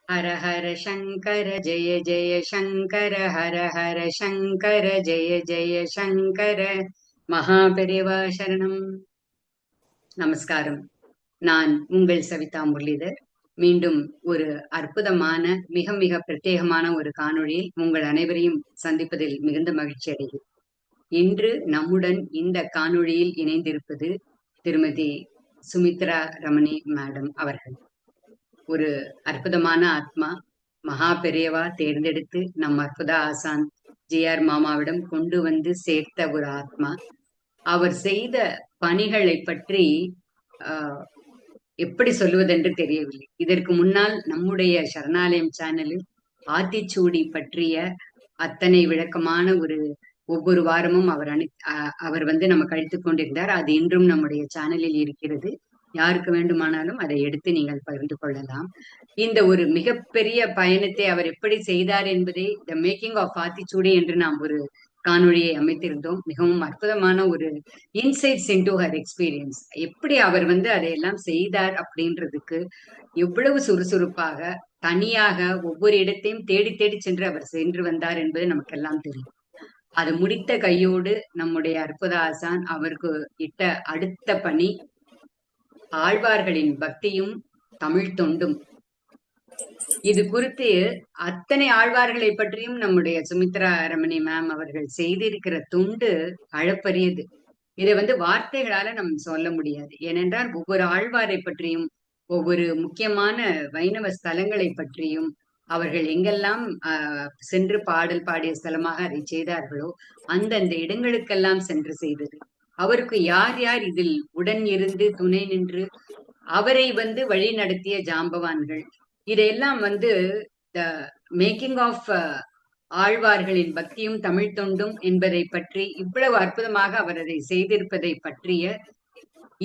ஹர ஹர சங்கர ஜெய ஜெய சங்கர ஹர ஹர சங்கர ஜெய ஜெய சங்கர. மகாபெரிவா சரணம். நமஸ்காரம். நான் உங்கள் சவிதா முரளிதர். மீண்டும் ஒரு அற்புதமான மிக மிக பிரத்யேகமான ஒரு காணொளியில் உங்கள் அனைவரையும் சந்திப்பதில் மிகுந்த மகிழ்ச்சி அடைகிறேன். இன்று நம்முடன் இந்த காணொளியில் இணைந்திருப்பது திருமதி சுமித்ரா ரமணி மேடம் அவர்கள். ஒரு அற்புதமான ஆத்மா, மகா பெரியவா தேர்ந்தெடுத்து நம் அற்புத ஆசான் ஜிஆர் மாமாவிடம் கொண்டு வந்து சேர்த்த ஒரு ஆத்மா. அவர் செய்த பணிகளை பற்றி எப்படி சொல்லுவதென்று தெரியவில்லை. இதற்கு முன்னால் நம்முடைய சரணாலயம் சேனலில் ஆத்திச்சூடி பற்றிய அத்தனை விளக்கமான ஒரு ஒவ்வொரு வாரமும் அவர் நமக்கு அளித்துக் கொண்டிருந்தார். அது இன்றும் நம்முடைய சேனலில் இருக்கிறது. யாருக்கு வேண்டுமானாலும் அதை எடுத்து நீங்கள் பகிர்ந்து கொள்ளலாம். இந்த ஒரு மிகப்பெரிய பயணத்தை அவர் எப்படி செய்தார் என்பதை த மேக்கிங் ஆஃப் ஆத்திச்சூடி என்று நாம் ஒரு காணொளியை அமைத்திருந்தோம். மிகவும் அற்புதமான ஒரு இன்சைட்ஸ் இன்டு ஹர் எக்ஸ்பீரியன்ஸ். எப்படி அவர் அதையெல்லாம் செய்தார் அப்படின்றதுக்கு எவ்வளவு சுறுசுறுப்பாக தனியாக ஒவ்வொரு இடத்தையும் தேடி தேடி சென்று அவர் சென்று வந்தார் என்பது நமக்கெல்லாம் தெரியும். அது முடித்த கையோடு நம்முடைய அற்புத ஆசான் அவருக்கு இட்ட அடுத்த பணி ஆழ்வார்களின் பக்தியும் தமிழ் தொண்டும். இது குறித்து அத்தனை ஆழ்வார்களை பற்றியும் நம்முடைய சுமித்ரா ரமணி மேம் அவர்கள் செய்திருக்கிற தொண்டு அளப்பரியது. இதை வார்த்தைகளால நம்ம சொல்ல முடியாது. ஏனென்றால் ஒவ்வொரு ஆழ்வாரை பற்றியும் ஒவ்வொரு முக்கியமான வைணவ ஸ்தலங்களை பற்றியும் அவர்கள் எங்கெல்லாம் சென்று பாடல் பாடிய ஸ்தலமாக அதை செய்தார்களோ அந்தந்த இடங்களுக்கெல்லாம் சென்று செய்தது. அவருக்கு யார் யார் இதில் உடன் இருந்து துணை நின்று அவரை வழி நடத்திய ஜாம்பவான்கள், இதையெல்லாம் த மேக்கிங் ஆஃப் ஆழ்வார்களின் பக்தியும் தமிழ் தொண்டும் என்பதை பற்றி இவ்வளவு அற்புதமாக அவர் அதை செய்திருப்பதை பற்றிய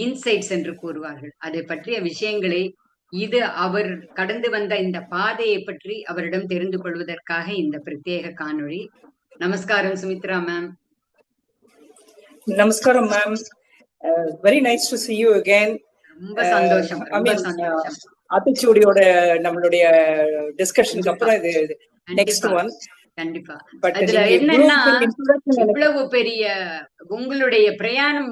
இன்சைட்ஸ் என்று கூறுவார்கள். அதை பற்றிய விஷயங்களை இது அவர் கடந்து வந்த இந்த பாதையை பற்றி அவரிடம் தெரிந்து கொள்வதற்காக இந்த பிரத்யேக காணொளி. நமஸ்காரம் சுமித்ரா மேம். நமஸ்காரம் ma'am. Very nice to see you again. ரொம்ப சந்தோஷம், ரொம்ப சந்தோஷம். ஆத்திச்சூடியோட நம்மளுடைய டிஸ்கஷனுக்கு அப்புறம் இது நெக்ஸ்ட் ஒன். கண்டிப்பா. அதுல என்னன்னா இவ்வளவு பெரிய உங்களுடைய பிரயாணம்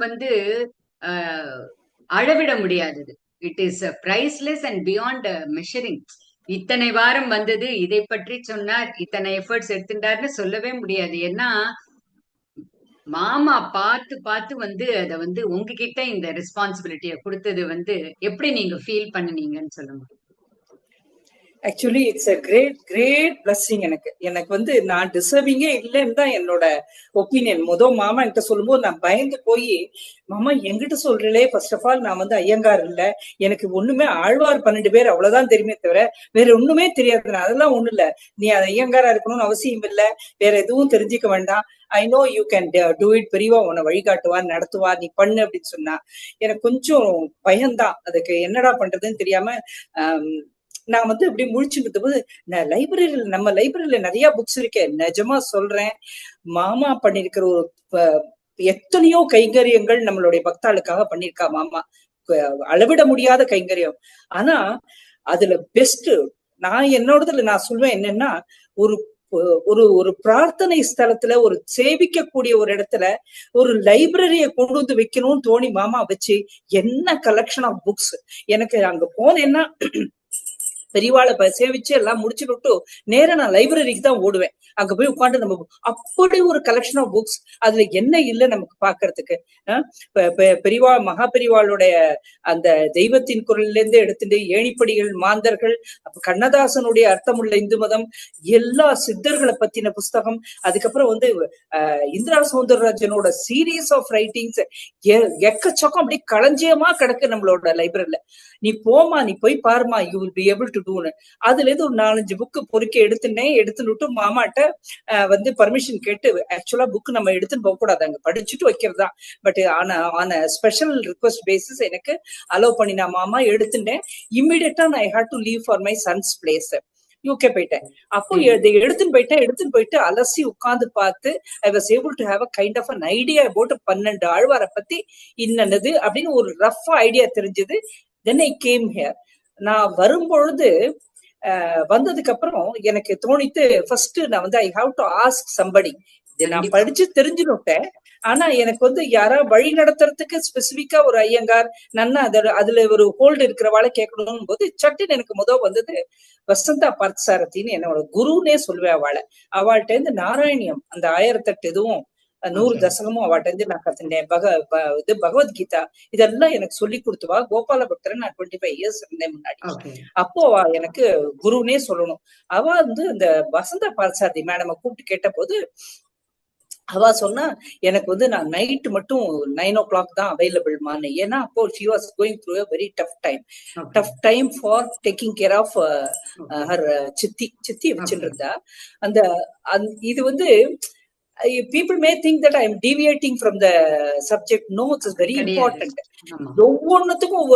அளவிட முடியாதது. It is priceless and beyond measuring. இத்தனை வாரம் வந்தது, இதை பற்றி சொன்னார், இத்தனை எஃபர்ட்ஸ் எடுத்துட்டார்னு சொல்லவே முடியாது. ஏன்னா மாமா பார்த்து பார்த்து அத உங்ககிட்ட இந்த ரெஸ்பான்சிபிலிட்டிய கொடுத்தது எப்படி நீங்க ஃபீல் பண்ணுனீங்கன்னு சொல்லுங்க. Actually it's a great blessing. எனக்கு நான் டிசர்விங்கே இல்லைன்னு தான் என்னோட ஒப்பீனியன். மாமா என்கிட்ட சொல்லும்போது நான் பயந்து போய், மாமா என்கிட்ட சொல்றீங்களே, ஃபர்ஸ்ட் ஆஃப் ஆல் நான் ஐயங்கார் இல்ல, எனக்கு ஒண்ணுமே ஆழ்வார் 12 பேர் அவ்வளவுதான் தெரியுமே தவிர வேற ஒண்ணுமே தெரியாது. அதெல்லாம் ஒண்ணு இல்ல, நீ அது ஐயங்காரா இருக்கணும்னு அவசியம் இல்ல, வேற எதுவும் தெரிஞ்சுக்க வேண்டாம். I know you can do it, பெரியவா உன்னை வழிகாட்டுவார் நடத்துவார், நீ பண்ணு அப்படின்னு சொன்னா எனக்கு கொஞ்சம் பயம்தான். அதுக்கு என்னடா பண்றதுன்னு தெரியாம நான் இப்படி முழிச்சுட்டு போது, நம்ம லைப்ரரியில நிறைய புக்ஸ் இருக்கேன். நிஜமா சொல்றேன், மாமா பண்ணிருக்கிற ஒரு எத்தனையோ கைங்கரியங்கள் நம்மளுடைய பக்தாளுக்காக பண்ணிருக்கா மாமா, அளவிட முடியாத கைங்கரியம். ஆனா அதுல பெஸ்ட் நான் என்னோடதுல நான் சொல்வேன் என்னன்னா, ஒரு ஒரு ஒரு பிரார்த்தனை ஸ்தலத்துல ஒரு சேவிக்கக்கூடிய ஒரு இடத்துல ஒரு லைப்ரரிய கொண்டு வந்து வைக்கணும்னு தோணி மாமா வச்சு என்ன கலெக்ஷன் ஆஃப் புக்ஸ். எனக்கு அங்க போனேன்னா பெரியவாளை சேவிச்சு எல்லாம் முடிச்சுட்டு நேர நான் லைப்ரரிக்கு தான் ஓடுவேன். அங்க போய் உட்காந்து நம்ம அப்படி ஒரு கலெக்ஷன் ஆஃப் புக்ஸ், அதுல என்ன இல்லை நமக்கு பாக்குறதுக்கு. பெரியவா மகா பெரியவாளுடைய அந்த தெய்வத்தின் குரல்ல இருந்து எடுத்துட்டு ஏணிப்படிகள் மாந்தர்கள், கண்ணதாசனுடைய அர்த்தமுள்ள இந்து மதம், எல்லா சித்தர்களை பத்தின புஸ்தகம், அதுக்கப்புறம் இந்திரா சௌந்தரராஜனோட சீரீஸ் ஆஃப் ரைட்டிங்ஸ் எக்கச்சக்கம் அப்படி களஞ்சியமா கிடக்கு நம்மளோட லைப்ரரியில. நீ போமா, நீ போய் பாருமா, you will be able to டூன்னு. அதுல இருந்து ஒரு 4-5 புக்கு பொறுக்கி எடுத்துட்டு மாமாட்ட பர்மிஷன் கேட்டு, ஆக்சுவலா புக் நம்ம எடுத்துன்னு போக கூடாது, அங்க படிச்சுட்டு வைக்கிறதா, பட் ஆன ஸ்பெஷல் ரிக்வெஸ்ட் பேசிஸ் எனக்கு அலோவ் பண்ணினா மாமா. எடுத்துட்டேன். இம்மிடியட்டா நான் I had to leave for my son's place. UK போயிட்டேன். அப்போ எடுத்துன்னு போயிட்டு அலசி உட்கார்ந்து பார்த்து I was able to have a kind of an idea about 12 ஆழ்வாரை பத்தி இன்னது அப்படின்னு ஒரு ரஃப் ஐடியா தெரிஞ்சது. Then I came here. நான் வரும்பொழுது வந்ததுக்கு அப்புறம் எனக்கு தோணித்து ஃபர்ஸ்ட் நான் வந்து I have to ask somebody. நான் படிச்சு தெரிஞ்சுட்டேன். ஆனா எனக்கு வந்து யாரா வழி நடத்துறதுக்கு ஸ்பெசிபிக்கா ஒரு ஐயங்கார் நன்னா அதுல ஒரு ஹோல்டு இருக்கிறவாளை கேட்கணும் போது சட்டுன்னு எனக்கு முதல் வந்தது வசந்தா பார்த்தசாரதின்னு என்னோட குருன்னே சொல்லுவேன் அவளை. அவள்கிட்ட இருந்து நாராயணியம் அந்த 1008 இதுவும் 100 தசகமும் அவள்கிட்ட இருந்து நான் கத்துட்டேன். இது பகவத்கீதா இதெல்லாம் எனக்கு சொல்லி கொடுத்துவா. கோபால பக்தரன் நான் 25 இயர்ஸ் இருந்தேன் முன்னாடி. அப்போ எனக்கு குருன்னே சொல்லணும். அவ வந்து இந்த வசந்தா பார்த்தசாரதி மேடமை கூப்பிட்டு கேட்ட போது அவ சொன்னா எனக்கு வந்து நான் நைட் மட்டும் 9 o'clock தான் அவைலபிள்மான்னு. ஏன்னா அப்போ she was going through a very tough time for taking care of her சித்தி வச்சுட்டு இருந்தா. அந்த இது வந்து people may think that I am deviating from the subject. No, it's very important. ஒவ்வொன்னுத்துக்கும்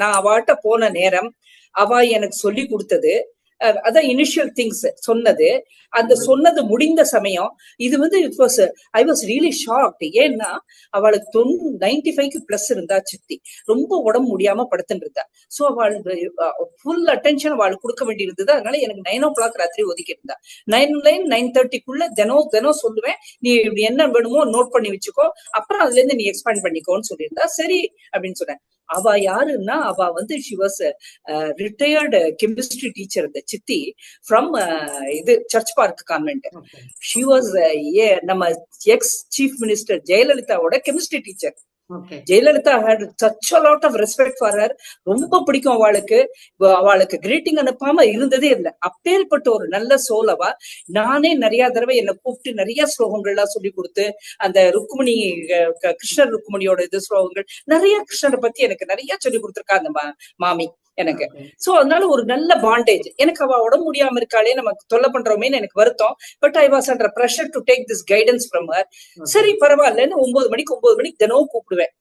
நான் அவாட்ட போன நேரம் அவ எனக்கு சொல்லி கொடுத்தது அதான் இனிஷியல் திங்ஸ் சொன்னது. அந்த சொன்னது முடிந்த சமயம் இது வந்து ஐ வாஸ் ரியலி ஷாக்ட். ஏன்னா அவளுக்கு 95க்கு பிளஸ் இருந்தா சித்தி. ரொம்ப உடம்பு முடியாம படுத்துட்டு இருந்தா. சோ அவள் ஃபுல் அட்டென்ஷன் அவளுக்கு கொடுக்க வேண்டி இருந்தது. அதனால எனக்கு 9 o'clock ராத்திரி ஒதுக்கி இருந்தா. 9:30க்குள்ள தினம் சொல்லுவேன், நீ என்ன வேணுமோ நோட் பண்ணி வச்சுக்கோ, அப்புறம் அதுல இருந்து நீ எக்ஸ்பேண்ட் பண்ணிக்கோன்னு சொல்லியிருந்தா. சரி அப்படின்னு சொன்னேன். அவ யாருன்னா அவ வந்து she was retired chemistry teacher, the சித்தி, from இது Church Park Convent. she was நம்ம எக்ஸ் சீஃப் மினிஸ்டர் ஜெயலலிதாவோட chemistry teacher. Jayalalithaa had such a lot of respect for her. ரொம்ப பிடிக்கும் அவளுக்கு கிரீட்டிங் அனுப்பாம இருந்ததே இல்லை. அப்பேற்பட்ட ஒரு நல்ல சோலவா. நானே நிறைய தடவை என்னை கூப்பிட்டு நிறைய ஸ்லோகங்கள்லாம் சொல்லி கொடுத்து அந்த ருக்குமணி கிருஷ்ணர் ருக்குமணியோட இது ஸ்லோகங்கள் நிறைய கிருஷ்ணரை பத்தி எனக்கு நிறைய சொல்லி கொடுத்துருக்கா அந்த மாமி எனக்கு. சோ அதனால ஒரு நல்ல பாண்டேஜ். எனக்கு அவ உடம்பு முடியாம இருக்காளே, நமக்கு தொல்லை பண்றோமேன்னு எனக்கு வருத்தம். But I was under pressure to take this guidance from her. சரி பரவாயில்லன்னு 9 மணிக்கு தினமும் கூப்பிடுவேன்.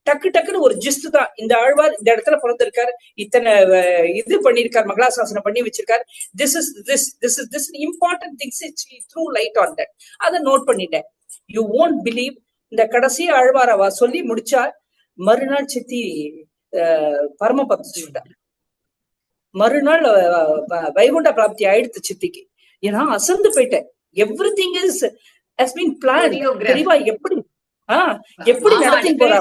டக்குன்னு ஒரு ஜிஸ்ட் தான். இந்த ஆழ்வார் இந்த இடத்துல பிறந்திருக்காரு, இத்தனை இது பண்ணிருக்காரு, மங்களாசாசனம் பண்ணி வச்சிருக்காரு, this important things through light on that. அதை நோட் பண்ணிட்டேன். யூ won't பிலீவ், இந்த கடைசி ஆழ்வாரவா சொல்லி முடிச்சா மறுநாள் சித்தி பரமபதம். மறுநாள் வைகுண்ட பிராப்தி ஆயிடுத்து சித்திக்கு. ஏன்னா அசந்து போயிட்டேன். Everything is has been plan. தெரியவா எப்படி எப்படி நடத்தி போறா.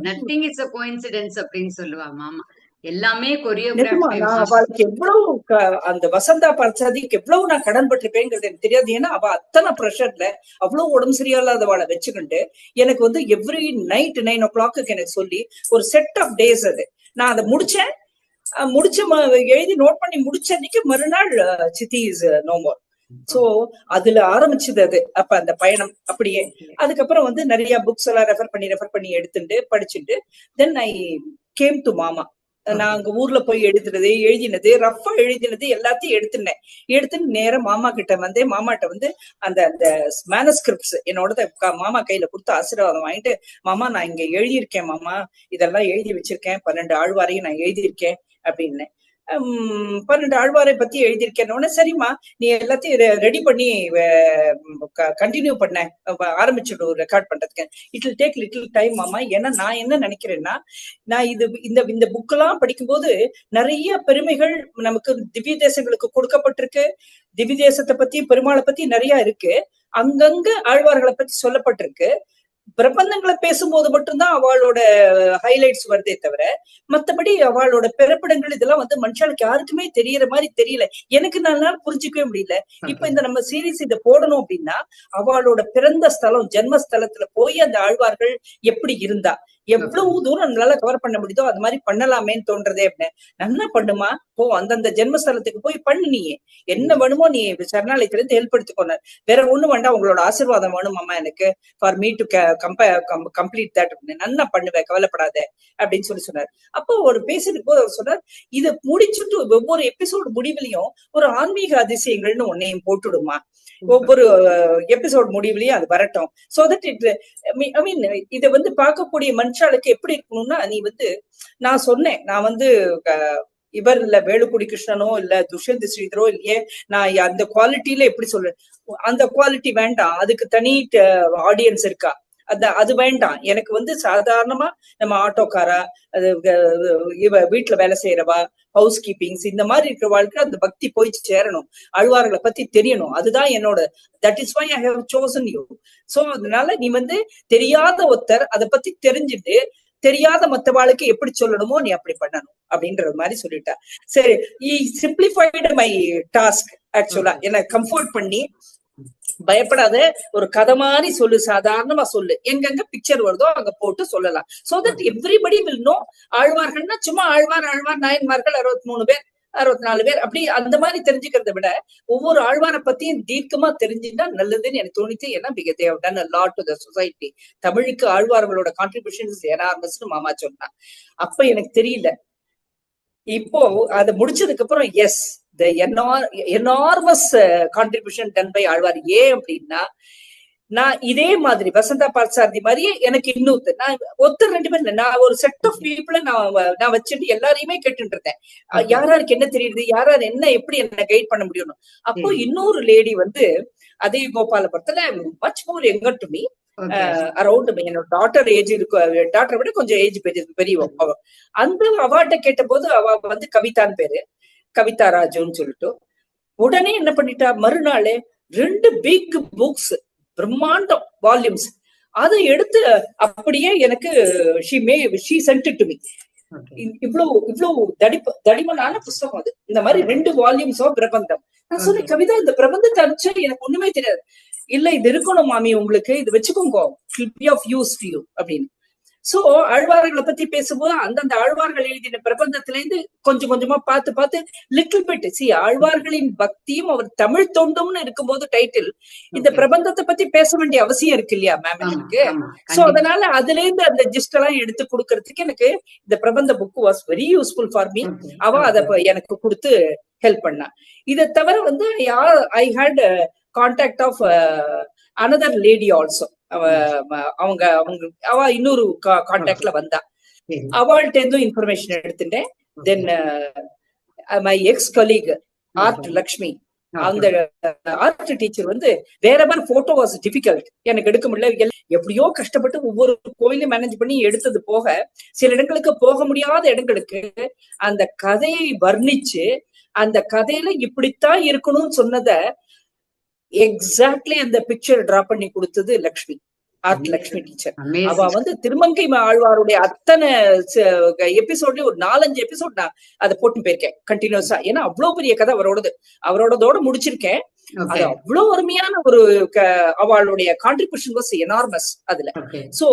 நத்திங் இஸ் a coincidence அப்படின்னு சொல்லுவா மாமா. எல்லாமே கொரியோகிராஃபி. அவளுக்கு எவ்வளவு அந்த வசந்தா பார்த்ததுக்கு எவ்வளவு நான் கடன் பட்டிருப்பேங்கிறது எனக்கு தெரியாது. ஏன்னா அவ அத்தனை ப்ரெஷர்ல அவ்வளவு உடம்பு சரியால்லாதவாளை வச்சுக்கிட்டு எனக்கு வந்து எவ்ரி நைட் 9 o'clock எனக்கு சொல்லி ஒரு செட் ஆஃப் டேஸ். அது நான் அதை முடிச்சேன். எழுதி நோட் பண்ணி முடிச்ச அன்னைக்கு மறுநாள் சித்தி இஸ் நோ மோர். சோ அதுல ஆரம்பிச்சது அது. அப்ப அந்த பயணம் அப்படியே. அதுக்கப்புறம் வந்து நிறைய புக்ஸ் எல்லாம் ரெஃபர் பண்ணி எடுத்துட்டு படிச்சுட்டு தென் ஐ கேம் டு மாமா. நான் அங்க ஊர்ல போய் எழுதினது ரஃபா எழுதினது எல்லாத்தையும் எடுத்துட்டு நேரம் மாமா கிட்ட வந்தேன். மாமாட்ட வந்து அந்த மேனஸ்கிரிப்ட்ஸ் என்னோட மாமா கையில கொடுத்து ஆசீர்வாதம் வாங்கிட்டு, மாமா நான் இங்க எழுதியிருக்கேன் மாமா, இதெல்லாம் எழுதி வச்சிருக்கேன், 12 ஆழ்வாரையும் நான் எழுதியிருக்கேன் அப்படின்னு. 12 ஆழ்வாரை பத்தி எழுதியிருக்கேன்னு. சரிம்மா நீ எல்லாத்தையும் ரெடி பண்ணி கண்டினியூ பண்ண ஆரம்பிச்சிடும் ரெக்கார்ட் பண்றதுக்கு. It will take little time மாமா. ஏன்னா நான் என்ன நினைக்கிறேன்னா, நான் இந்த புக்கெல்லாம் படிக்கும்போது நிறைய பெருமைகள் நமக்கு திவ்ய தேசங்களுக்கு கொடுக்கப்பட்டிருக்கு. திவ்ய தேசத்தை பத்தி பெருமாளை பத்தி நிறைய இருக்கு. அங்கங்க ஆழ்வார்களை பத்தி சொல்லப்பட்டிருக்கு. பிரபந்தங்களை பேசும்போது மட்டும்தான் அவளோட ஹைலைட்ஸ் வருதே தவிர மத்தபடி அவளோட பிறப்பிடங்கள் இதெல்லாம் வந்து மனுஷனுக்கு யாருக்குமே தெரியற மாதிரி தெரியல. எனக்கு நல்லா புரிஞ்சுக்கவே முடியல. இப்ப இந்த நம்ம சீரீஸ் இதை போடணும் அப்படின்னா அவளோட பிறந்த ஸ்தலம் ஜென்மஸ்தலத்துல போய் அந்த ஆழ்வார்கள் எப்படி இருந்தா எவ்வளவு தூரம் நம்மளால கவர் பண்ண முடியுதோ அது மாதிரி பண்ணலாமேன்னு தோன்றதே. அப்படின்னு நல்லா பண்ணுமா, போ அந்தந்த ஜென்மஸ்தலத்துக்கு போய் பண்ணு, நீ என்ன வேணுமோ நீ சரணாலயத்துல இருந்து ஹெல்ப் எடுத்துக்கோனார். வேற ஒண்ணும் வேண்டாம், உங்களோட ஆசீர்வாதம் வேணும் மாமா எனக்கு for me to complete that. நல்லா பண்ணுவேன், கவலைப்படாத அப்படின்னு சொன்னார். அப்போ ஒரு பேசிட்டு போது அவர் சொன்னார், இதை முடிச்சுட்டு ஒவ்வொரு எபிசோடு முடிவுலையும் ஒரு ஆன்மீக அதிசயங்கள்னு ஒன்னையும் போட்டுடுமா, ஒவ்வொரு எபிசோட் முடிவுலயும் அது வரட்டும். சோ தட் இட் ஐ மீன் இதை வந்து பார்க்கக்கூடிய மனுஷாளுக்கு எப்படி இருக்கணும்னா, நீ வந்து நான் சொன்னேன், நான் வந்து இவர் இல்ல வேலுக்குடி கிருஷ்ணனோ இல்ல துஷ்யந்த் ஸ்ரீதரோ இல்லையே, நான் அந்த குவாலிட்டியில எப்படி சொல்றேன், அந்த குவாலிட்டி வேண்டாம், அதுக்கு தனி ஆடியன்ஸ் இருக்கா, அது வேண்டாம் எனக்கு. வந்து சாதாரணமா நம்ம ஆட்டோக்காரா, அது இவ வீட்டுல வேலை செய்யறவா, ஹவுஸ் கீப்பிங்ஸ், இந்த மாதிரி இருக்கிற வாழ்க்கை அந்த பக்தி போய் சேரணும், ஆழ்வார்களை பத்தி தெரியணும். அதுதான் என்னோட, that is why I have chosen you. So அதனால நீ வந்து தெரியாத ஒருத்தர் அதை பத்தி தெரிஞ்சுட்டு தெரியாத மத்தவாளுக்கு எப்படி சொல்லணுமோ நீ அப்படி பண்ணணும் அப்படின்ற மாதிரி சொல்லிட்டா. சரி, சிம்பிளிஃபைடு மை டாஸ்க். ஆக்சுவலா என்ன கம்ஃபர்ட் பண்ணி, பயப்படாத, ஒரு கதை மாதிரி சொல்லு, சாதாரணமா சொல்லு, எங்கெங்க பிக்சர் வருதோ அங்க போட்டு சொல்லலாம். So that everybody will know. ஆழ்வார்கள்னா சும்மா ஆழ்வார் நாயன்மார்கள் 63 பேர் 64 பேர் அப்படி அந்த மாதிரி தெரிஞ்சுக்கிறத விட ஒவ்வொரு ஆழ்வாரை பத்தியும் தீர்க்கமா தெரிஞ்சுட்டா நல்லதுன்னு எனக்கு தோணிச்சு. ஏன்னா they have done a lot to the society. தமிழுக்கு ஆழ்வார்களோட கான்ட்ரிபியூஷன்ஸ் எனார்மஸ்னு மாமா சொன்னா. அப்ப எனக்கு தெரியல. இப்போ அதை முடிச்சதுக்கு அப்புறம் yes, the enormous contribution done by Alwar. ஏன் அப்படின்னா, நான் இதே மாதிரி வசந்தா பார்சாரதி மாதிரியே எனக்கு இன்னொருத்தர், நான் ஒருத்தர் 2 பேர் இல்லை, நான் ஒரு செட் ஆஃப் பீப்புளை நான் வச்சுட்டு எல்லாரையுமே கேட்டுட்டு இருந்தேன். யாராருக்கு என்ன தெரியுது, யாராரு என்ன எப்படி என்ன கைட் பண்ண முடியும். அப்போ இன்னொரு லேடி வந்து அதே கோபாலபுரத்துல much more younger to me, around என்னோட டாட்டர் ஏஜ் இருக்கு, டாட்டரை விட கொஞ்சம் ஏஜ் பெரியவ. அந்த அவார்ட்ட கேட்ட போது அவ வந்து கவிதான் பேரு, கவிதா ராஜுன்னு சொல்லிட்டு, உடனே என்ன பண்ணிட்டா, மறுநாளே 2 பிக் புக்ஸ், பிரம்மாண்டம் வால்யூம்ஸ், அதை எடுத்து அப்படியே எனக்கு she sent it to me. இவ்வளவு தடிமனான புஸ்தகம் அது. இந்த மாதிரி 2 வால்யூம்ஸ் பிரபந்தம். நான் சொன்னேன், கவிதா இந்த பிரபந்தத்தை அனுப்பிச்சா எனக்கு ஒண்ணுமே தெரியாது. இல்ல, இது இருக்கணும் மாமி, உங்களுக்கு இது வச்சுக்கோங்க, will be of use to you அப்படின்னு. சோ ஆழ்வார்களை பத்தி பேசும்போது அந்தந்த ஆழ்வார்கள் எழுதின பிரபந்தத்துல இருந்து கொஞ்சம் கொஞ்சமா பார்த்து லிட்டில் பிட் ஆழ்வார்களின் பக்தியும் அவர் தமிழ் தொண்டும்னு இருக்கும்போது டைட்டில், இந்த பிரபந்தத்தை பத்தி பேச வேண்டிய அவசியம் இருக்கு இல்லையா மேம் எனக்கு. சோ அதனால அதுல இருந்து அந்த ஜிஸ்ட் எல்லாம் எடுத்து கொடுக்கறதுக்கு எனக்கு இந்த Prabandha book was very useful for me. அவ அதை எனக்கு கொடுத்து ஹெல்ப் பண்ணா. இதை தவிர வந்து I had contact of another lady also. அவ இன்னொரு கான்டாக்ட்ல வந்தா, அவள்கிட்ட இருந்தும் இன்ஃபர்மேஷன் எடுத்துட்டேன். Then my ex colleague art Lakshmi, அந்த ஆர்ட் டீச்சர் வந்து வேற மாதிரி போட்டோ வாஸ் டிஃபிகல்ட், எனக்கு எடுக்க முடியல. எப்படியோ கஷ்டப்பட்டு ஒவ்வொரு கோயிலையும் மேனேஜ் பண்ணி எடுத்தது போக, சில இடங்களுக்கு போக முடியாத இடங்களுக்கு அந்த கதையை வர்ணிச்சு அந்த கதையில இப்படித்தான் இருக்கணும்னு சொன்னத எக்ஸாக்ட்லி அந்த பிக்சர் டிரா பண்ணி கொடுத்தது லக்ஷ்மி, ஆர்ட் லக்ஷ்மி டீச்சர். அவ வந்து திருமங்கை ஆழ்வாருடைய அத்தனை எபிசோட்லயும் ஒரு 4-5 எபிசோட் நான் அதை போட்டு போயிருக்கேன் கண்டினியூஸா. ஏன்னா அவ்வளவு பெரிய கதை அவரோடதோட முடிச்சிருக்கேன். அது அவ்வளவு அருமையான ஒரு அவளுடைய கான்ட்ரிபியூஷன் வாஸ் எனார்மஸ் அதுல. சோ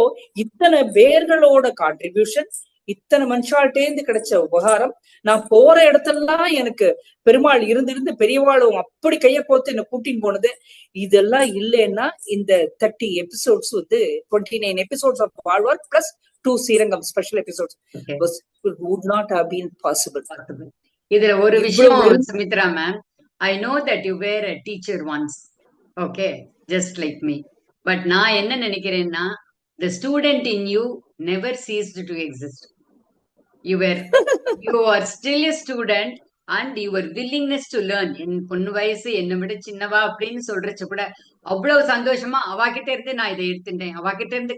இத்தனை பேர்களோட கான்ட்ரிபியூஷன், இத்தனை மனுஷால்டேந்து கிடைச்ச உபகாரம், நான் போற இடத்துலலாம் எனக்கு பெருமாள் இருந்து பெரியவாளும் அப்படி கைய கோத்து என்ன கூட்டின்னு போனது, இதெல்லாம் இல்லைன்னா இந்த 30 எபிசோட்ஸ் வந்து 29 episodes of Alwar plus 2 Srirangam special episodes would not have been possible. இதுல ஒரு விஷயம் Sumitra ma'am, I know that you were a teacher once, okay, just like me. But நான் என்ன நினைக்கிறேன்னா, the student in you never ceased to exist. You are still a student and your willingness to learn. என் பொண்ணு வயசு என்னை விட சின்னவா அப்படின்னு சொல்றச்சு கூட அவ்வளவு சந்தோஷமா அவாகிட்ட இருந்து நான் இதை எடுத்துட்டேன், அவாகிட்ட இருந்து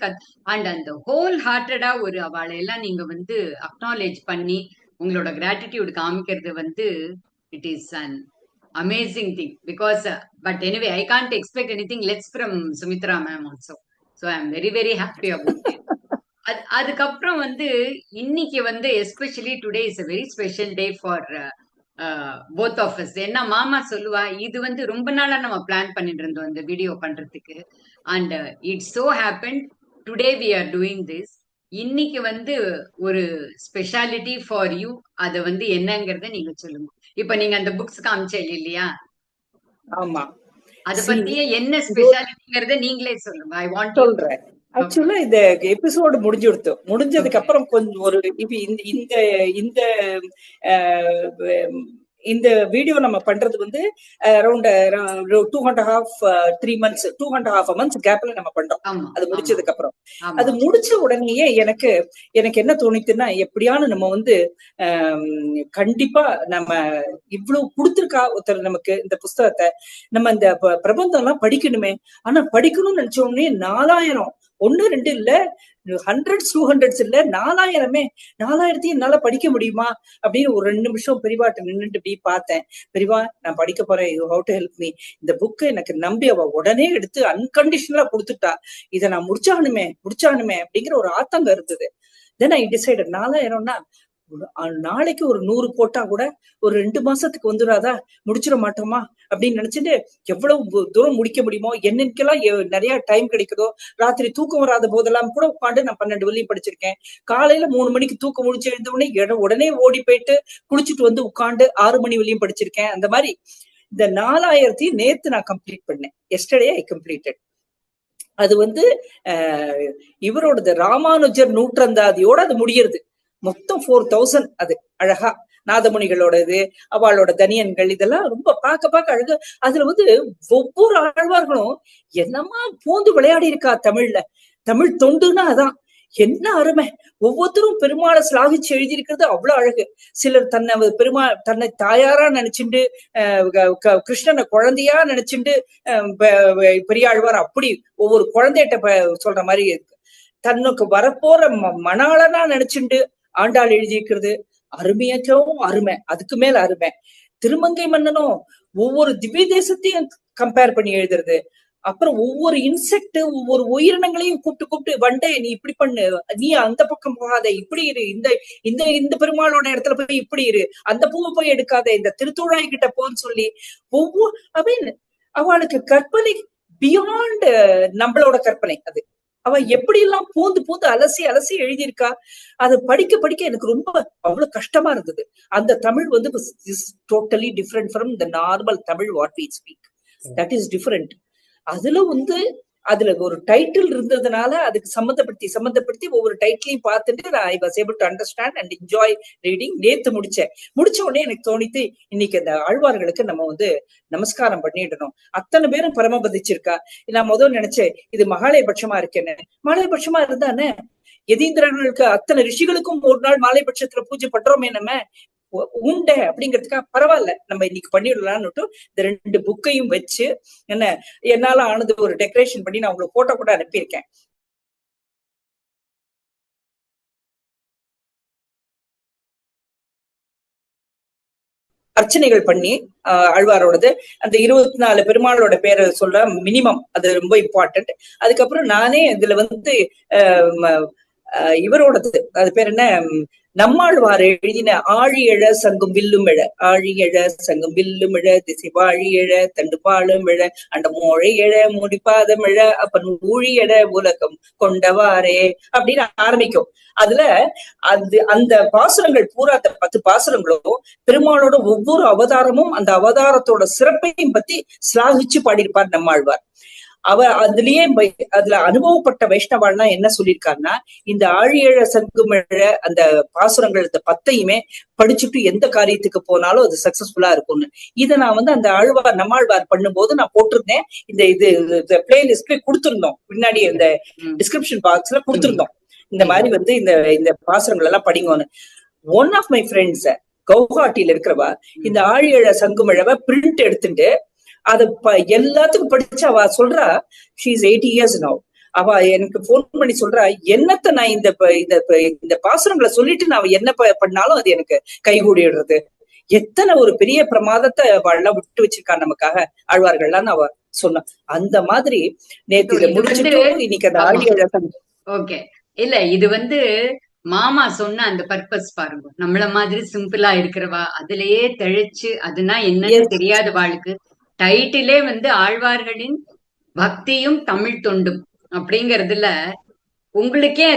அண்ட் அந்த ஹோல் ஹார்ட்டடா ஒரு அவளை எல்லாம் நீங்க வந்து அக்னாலேஜ் பண்ணி உங்களோட கிராட்டிடியூட் காமிக்கிறது வந்து it is an amazing thing. Because but anyway I can't expect anything less from Sumitra ma'am also. So I am very very happy about it. அதுக்கப்புறம் வந்து இன்னைக்கு வந்து especially today is a very special day for both of us. என்ன மாமா சொல்லுவா, இது வந்து ரொம்ப நாளா நம்ம பிளான் பண்ணிட்டு இருந்தோம் இந்த வீடியோ பண்றதுக்கு. And it so happen today we are doing this. இன்னைக்கு வந்து ஒரு ஸ்பெஷாலிட்டி ஃபார் யூ, அதை வந்து என்னங்கறத நீங்க சொல்லுங்க. இப்ப நீங்க அந்த புக்ஸ் காமிச்சீங்க இல்லையா, ஆமா, அத பத்தியே என்ன ஸ்பெஷாலிட்டிங்கறத நீங்களே சொல்லுங்க. ஐ வாண்ட் சொல்றேன். ஆக்சுவலா இந்த எபிசோடு முடிஞ்சதுக்கு அப்புறம் கொஞ்சம் ஒரு இந்த இந்த இந்த வீடியோ நம்ம பண்றது வந்து அரௌண்ட் 2.5-3 months 2.5 months கேப்ல நம்ம பண்றோம். அது முடிச்சதுக்கு அப்புறம், அது முடிச்ச உடனேயே எனக்கு என்ன தோணித்துன்னா, எப்படியானு நம்ம வந்து கண்டிப்பா நம்ம இவ்வளவு கொடுத்துருக்கா ஒருத்தர் நமக்கு இந்த புஸ்தகத்தை, நம்ம இந்த பிரபந்தம் எல்லாம் படிக்கணுமே. ஆனா படிக்கணும்னு நினைச்ச உடனே 4000 ஒன்னு ரெண்டு இல்ல, ஹண்ட்ரட்ஸ் 200s இல்ல, 4000மே. 4000த்தையும் என்னால படிக்க முடியுமா அப்படின்னு ஒரு 2 நிமிஷம் பெரியவாட்ட நின்னுட்டு இப்படி பார்த்தேன். பெரியவா, நான் படிக்க போறேன், you have to help me. இந்த புக்கை எனக்கு நம்பி அவ உடனே எடுத்து அன்கண்டிஷனலா கொடுத்துட்டா. இதை நான் முடிச்சானுமே அப்படிங்கிற ஒரு ஆத்தங்கம் இருந்தது. தென் ஐ டிசைடட் 4000னா நாளைக்கு ஒரு 100 போட்டா கூட ஒரு 2 மாசத்துக்கு வந்துடாதா, முடிச்சிட மாட்டோமா அப்படின்னு நினைச்சிட்டு எவ்வளவு தூரம் முடிக்க முடியுமோ, என்னைக்கெல்லாம் நிறைய டைம் கிடைக்குதோ, ராத்திரி தூக்கம் வராத போதெல்லாம் கூட உட்காந்து நான் 12 வரையும் படிச்சிருக்கேன். காலையில 3 மணிக்கு தூக்கம் முடிச்சு எழுந்த உடனே ஓடி போயிட்டு குளிச்சுட்டு வந்து உட்காந்து 6 மணி வரையும் படிச்சிருக்கேன். அந்த மாதிரி இந்த 4000த்தையும் நேத்து நான் கம்ப்ளீட் பண்ணேன். Yesterday I completed. அது வந்து இவரோடது ராமானுஜர் நூற்றந்தாதியோட அது முடியறது. மொத்தம் 4000. அது அழகா நாதமுனிகளோட இது, அவளோட தனியன்கள், இதெல்லாம் ரொம்ப பார்க்க அழகு. அதுல வந்து ஒவ்வொரு ஆழ்வார்களும் என்னமா பூந்து விளையாடி இருக்கா தமிழ்ல. தமிழ் தொண்டுன்னா அதான் என்ன அருமை. ஒவ்வொருத்தரும் பெருமாளை ஸ்லாகிச்சு எழுதியிருக்கிறது அவ்வளவு அழகு. சிலர் தன்னை தாயாரா நினைச்சுண்டு கிருஷ்ணனை குழந்தையா நினைச்சுண்டு பெரியாழ்வார் அப்படி ஒவ்வொரு குழந்தைகிட்ட சொல்ற மாதிரி இருக்கு. தன்னுக்கு வரப்போற மணாளனா நினைச்சுண்டு ஆண்டாள் எழுதியிருக்கிறது அருமையாக்கவும் அருமை, அதுக்கு மேல அருமை. திருமங்கை மன்னனும் ஒவ்வொரு திவ்ய தேசத்தையும் கம்பேர் பண்ணி எழுதுறது. அப்புறம் ஒவ்வொரு இன்செக்ட், ஒவ்வொரு உயிரினங்களையும் கூப்பிட்டு வண்டே நீ இப்படி பண்ணு, நீ அந்த பக்கம் போகாத, இப்படி இரு, இந்த இந்த பெருமாளோட இடத்துல போய் இப்படி இரு, அந்த பூவை போய் எடுக்காத, இந்த திருத்தூழாய் கிட்ட போன்னு சொல்லி ஒவ்வொரு அப்படின்னு அவளுக்கு கற்பனை பியாண்ட் நம்மளோட கற்பனை. அது அவ எப்படி எல்லாம் பூந்து அலசி எழுதியிருக்கா. அதை படிக்க எனக்கு ரொம்ப அவ்வளவு கஷ்டமா இருந்தது. அந்த தமிழ் வந்து totally different from the normal Tamil what we speak. That is different. அதுல வந்து அதுல ஒரு டைட்டில் இருந்ததுனால அதுக்கு சம்பந்தப்படுத்தி ஒவ்வொரு டைட்டிலையும் பார்த்துட்டு நான் ஐ was able to understand and enjoy reading. நேத்து முடிச்ச உடனே எனக்கு தோணித்து இன்னைக்கு அந்த ஆழ்வார்களுக்கு நம்ம வந்து நமஸ்காரம் பண்ணிடணும். அத்தனை பேரும் பரமபதிச்சிருக்கா. நான் முதல் நினைச்சேன் இது மகாலயபட்சமா இருக்கேன்னு. மகாலயபட்சமா இருந்தானே யதீந்திரர்களுக்கு அத்தனை ரிஷிகளுக்கும் ஒரு நாள் மாலைபட்சத்துல பூஜை பண்றோமே நம்ம உண்டே அப்படிங்கிறதுக்காக பரவாயில்ல நம்ம இன்னைக்கு பண்ணிடலாம்னு இந்த 2 புக்கையும் வச்சு என்னால ஆனது ஒரு டெக்கரேஷன் பண்ணி நான் உங்களுக்கு போட்டோ கூட அனுப்பியிருக்கேன். அர்ச்சனைகள் பண்ணி ஆழ்வாரோடது அந்த 24 பெருமாளோட பேரை சொல்ற மினிமம், அது ரொம்ப இம்பார்ட்டன்ட். அதுக்கப்புறம் நானே இதுல வந்து இவரோடது அது பேர் என்ன, நம்மாழ்வார் எழுதின ஆழியழ சங்கும் வில்லும் எழ, ஆழியழ சங்கும் வில்லும் எழ, திசை வாழியழ தண்டு பாலும் எழ, அண்ட மோழை எழ முடிப்பாதம் எழ, அப்ப ஊழி எழ உலகம் கொண்டவாரே அப்படின்னு ஆரம்பிக்கும். அதுல அந்த பாசுரங்கள் பூரா, அந்த 10 பாசுரங்களும் பெருமாளோட ஒவ்வொரு அவதாரமும் அந்த அவதாரத்தோட சிறப்பையும் பத்தி ஸ்லாகிச்சு பாடியிருப்பார் நம்மாழ்வார். அதுலயே அதுல அனுபவப்பட்ட வைஷ்ணவாள்லாம் என்ன சொல்லியிருக்காருன்னா, இந்த ஆழியழ சங்குமிழ அந்த பாசுரங்கள் இந்த 10ஐயுமே படிச்சுட்டு எந்த காரியத்துக்கு போனாலும் அது சக்சஸ்ஃபுல்லா இருக்கும்னு. இதை நான் வந்து அந்த நம்மாழ்வார் பண்ணும்போது நான் போட்டிருந்தேன். இது பிளேலிஸ்ட்ல கொடுத்திருந்தோம், பின்னாடி இந்த டிஸ்கிரிப்ஷன் பாக்ஸ்ல கொடுத்திருந்தோம். இந்த மாதிரி வந்து இந்த பாசுரங்கள் எல்லாம் படிங்கன்னு. ஒன் ஆஃப் மை ஃப்ரெண்ட்ஸ் கவுஹாட்டில இருக்கிறவா இந்த ஆழியழ சங்குமிழவை பிரிண்ட் எடுத்துட்டு அத எல்லாத்துக்கும் படிச்சு அவ சொல்றா. She is 80 years now. அவ எனக்கு போன் பண்ணி சொல்றா, என்னத்த நான் இந்த பாசுரங்களை சொல்லிட்டு நான் என்ன பண்ணாலும் அது எனக்கு கைகூடிடுறது. எத்தனை ஒரு பெரிய பிரமாதத்தை அவள்லாம் விட்டு வச்சிருக்கா நமக்காக ஆழ்வார்கள்லாம் அவ சொன்னா. அந்த மாதிரி நேத்து இதை முடிச்சுட்டு இன்னைக்கு அந்த ஆழியழ ஓகே இல்ல இது வந்து மாமா சொன்ன அந்த பர்பஸ் பாருங்க. நம்மள மாதிரி சிம்பிளா இருக்கிறவா அதுலயே தெளிச்சு அதுனா என்னன்னு தெரியாத வாழ்க்கை டைட்டிலே வந்து ஆழ்வார்களின் பக்தியும் தமிழ் தொண்டும் அப்படிங்கறதுல உங்களுக்கே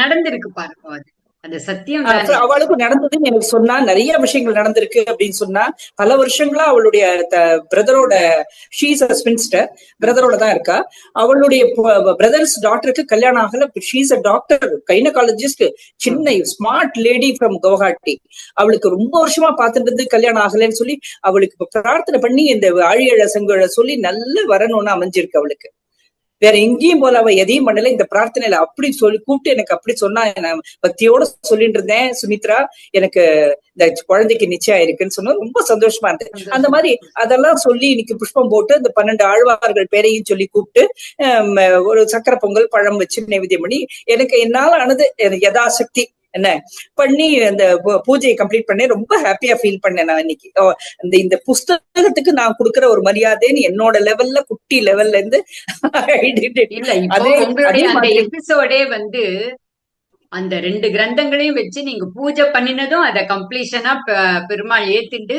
நடந்திருக்கு பாருங்க. அது சத்தியம். அவளுக்கும் நடந்ததுன்னு எனக்கு சொன்னா, நிறைய விஷயங்கள் நடந்திருக்கு அப்படின்னு சொன்னா. பல வருஷங்களா அவளுடைய பிரதரோட ஷீஸ் அ ஸ்பின்ஸ்டர் பிரதரோட தான் இருக்கா. அவளுடைய பிரதர்ஸ் டாக்டருக்கு கல்யாணம் ஆகல. ஷீஸ் அ டாக்டர், கைனகாலஜிஸ்ட், சின்ன ஸ்மார்ட் லேடி ஃப்ரம் கவுஹாட்டி. அவளுக்கு ரொம்ப வருஷமா பார்த்துட்டு இருந்து கல்யாணம் ஆகலன்னு சொல்லி அவளுக்கு பிரார்த்தனை பண்ணி இந்த ஆழியழ சங்குழ சொல்லி நல்ல வரணும்னு அமைஞ்சிருக்கு அவளுக்கு. வேற எங்கேயும் போல, அவ எதையும் பண்ணல, இந்த பிரார்த்தனையில அப்படி சொல்லி கூப்பிட்டு எனக்கு அப்படி சொன்னா. நான் பக்தியோட சொல்லிட்டு இருந்தேன், சுமித்ரா எனக்கு இந்த குழந்தைக்கு நிச்சயம் ஆயிருக்குன்னு சொன்னா ரொம்ப சந்தோஷமா இருந்தது. அந்த மாதிரி அதெல்லாம் சொல்லி இன்னைக்கு புஷ்பம் போட்டு இந்த 12 ஆழ்வார்கள் பேரையும் சொல்லி கூப்பிட்டு ஒரு சக்கரை பொங்கல் பழம் வச்சு நைவேத்தியம் பண்ணி எனக்கு என்னால ஆனது யதாசக்தி என்ன பண்ணி அந்த பூஜையை கம்ப்ளீட் பண்ணேன். ரொம்ப ஹாப்பியா ஃபீல் பண்ணேன் நான் இன்னைக்கு. இந்த புஸ்தகத்துக்கு நான் கொடுக்குற ஒரு மரியாதைன்னு என்னோட லெவல்ல, குட்டி லெவல்ல இருந்து உங்களுடைய அந்த எபிசோடே வந்து அந்த 2 கிரந்தங்களையும் வச்சு நீங்க பூஜை பண்ணினதும் அதை கம்ப்ளீஷனா பெருமாள் ஏத்திட்டு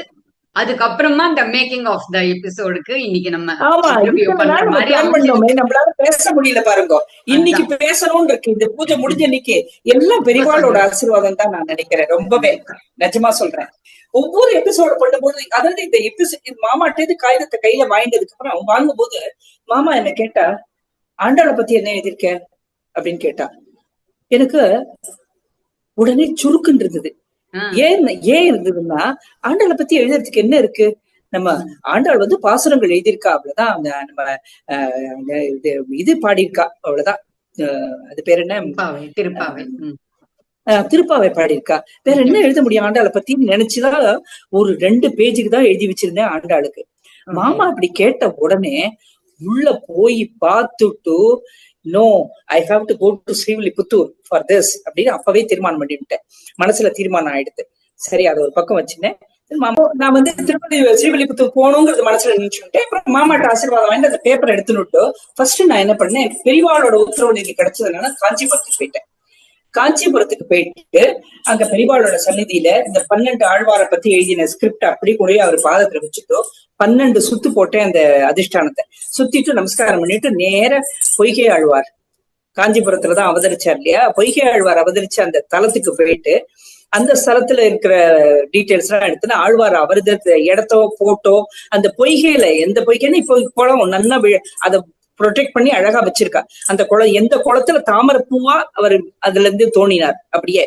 அதுக்கப்புறமா இந்த மேக்கிங் ஆஃப் த எபிசோடுக்கு இன்னைக்கு நம்ம நம்மளால பேச முடியல பாருங்க. இன்னைக்கு பேசணும்னு இருக்கு. இந்த பூஜை முடிஞ்ச இன்னைக்கு எல்லாம் பெரியவாளோட ஆசீர்வாதம் தான் நான் நினைக்கிறேன். ரொம்பவே நிஜமா சொல்றேன். ஒவ்வொரு எபிசோடு பண்ணும்போது, அதாவது இந்த எபிசோட் மாமாட்டேது காகிதத்தை கையில வாங்கினதுக்கு அப்புறம் வாங்கும்போது மாமா என்ன கேட்டா, ஆண்டாளை பத்தி என்ன எழுதியிருக்க அப்படின்னு கேட்டா. எனக்கு உடனே சுருக்குன்னு இருந்தது. ஏன் இருந்ததுன்னா, ஆண்டாளை பத்தி எழுதுறதுக்கு என்ன இருக்கு? நம்ம ஆண்டாள் வந்து பாசுரங்கள் எழுதியிருக்கா, அவ்வளவுதான். நம்ம இது பாடியிருக்கா, அவ்வளவுதான். அது பேர் என்ன, திருப்பாவை பாடியிருக்கா. வேற என்ன எழுத முடியும் ஆண்டாளை பத்தி நினைச்சுதான் ஒரு 2 பேஜுக்கு தான் எழுதி வச்சிருந்தேன் ஆண்டாளுக்கு. மாமா அப்படி கேட்ட உடனே உள்ள போய் பார்த்துட்டு, no, I have to go to Srivilliputhur for this அப்படின்னு அப்பவே தீர்மானம் பண்ணிவிட்டேன். மனசுல தீர்மானம் ஆயிடுது. சரி, அதை ஒரு பக்கம் வச்சுனேன். நான் வந்து திருப்பதி ஸ்ரீவில்லிபுத்தூர் போகணுங்கிறது மனசுல நினைச்சுட்டேன். அப்புறம் மாமாட்ட ஆசீர்வாதம் வாங்கி அந்த பேப்பர் எடுத்துனுட்டு ஃபர்ஸ்ட் நான் என்ன பண்ணேன், பெரியவாளோட உத்தரவு எனக்கு கிடைச்சதுனால காஞ்சிபுரத்துக்கு போயிட்டேன். காஞ்சிபுரத்துக்கு போயிட்டு அங்க பெரியவாளோட சந்நிதியில இந்த 12 ஆழ்வாரை பத்தி எழுதின ஸ்கிரிப்ட் அப்படி கூட அவர் பாதத்துல வச்சுட்டோ 12 சுத்து போட்டேன். அந்த அதிஷ்டானத்தை சுத்திட்டு நமஸ்காரம் பண்ணிட்டு நேர பொய்கை ஆழ்வார், காஞ்சிபுரத்துலதான் அவதரிச்சார் இல்லையா, பொய்கை ஆழ்வார் அவதரிச்ச அந்த தலத்துக்கு போயிட்டு அந்த ஸ்தலத்துல இருக்கிற டீட்டெயில்ஸ் எல்லாம் எடுத்துன்னா ஆழ்வார் அவரது இடத்தோ போட்டோ, அந்த பொய்கையில எந்த பொய்கைன்னு இப்போ குளம் நல்லா அதை ப்ரொடெக்ட் பண்ணி அழகா வச்சிருக்கா. அந்த குளம் எந்த குளத்துல தாமரை பூவா அவர் அதுல இருந்து தோணினார். அப்படியே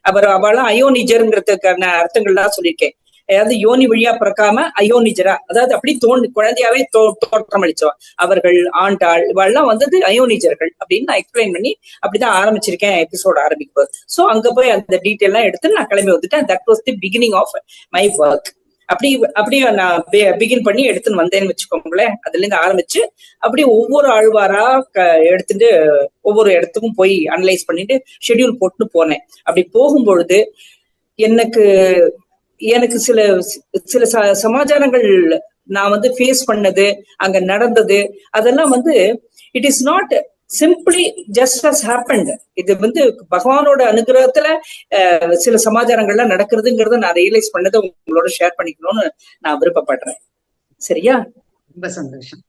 அவளும் அயோனிஜர்ங்கிறதுக்கான அர்த்தங்கள்லாம் சொல்லியிருக்கேன். அதாவது யோனி வழியா பிறக்காம அயோனிஜரா, அதாவது அப்படி குழந்தையாவே தோற்றம் அளிச்சவா. அவர்கள் ஆண்டாள் இவெல்லாம் வந்தது அயோனிஜர்கள் அப்படின்னு நான் எக்ஸ்பிளைன் பண்ணி அப்படிதான் ஆரம்பிச்சிருக்கேன் எபிசோட் ஆரம்பிக்கும். சோ அங்க போய் அந்த டீட்டெயில் எல்லாம் எடுத்து நான் கிளம்பி வந்துட்டேன். That was the beginning of my work. அப்படியே நான் பிகின் பண்ணி எடுத்துன்னு வந்தேன்னு வச்சுக்கோங்களேன். அதுல இருந்து ஆரம்பிச்சு அப்படியே ஒவ்வொரு ஆழ்வாரா எடுத்துட்டு ஒவ்வொரு இடத்துக்கும் போய் அனலைஸ் பண்ணிட்டு ஷெட்யூல் போட்டு போனேன். அப்படி போகும்பொழுது எனக்கு சில சமாச்சாரங்கள் நான் வந்து ஃபேஸ் பண்ணது, அங்க நடந்தது, அதெல்லாம் வந்து it is not simply just has happened. இது வந்து பகவானோட அனுகிரகத்துல சில சமாச்சாரங்கள்லாம் நடக்கிறதுங்கிறத நான் ரியலைஸ் பண்ணதை உங்களோட ஷேர் பண்ணிக்கணும்னு நான் விருப்பப்படுறேன். சரியா? ரொம்ப சந்தோஷம்.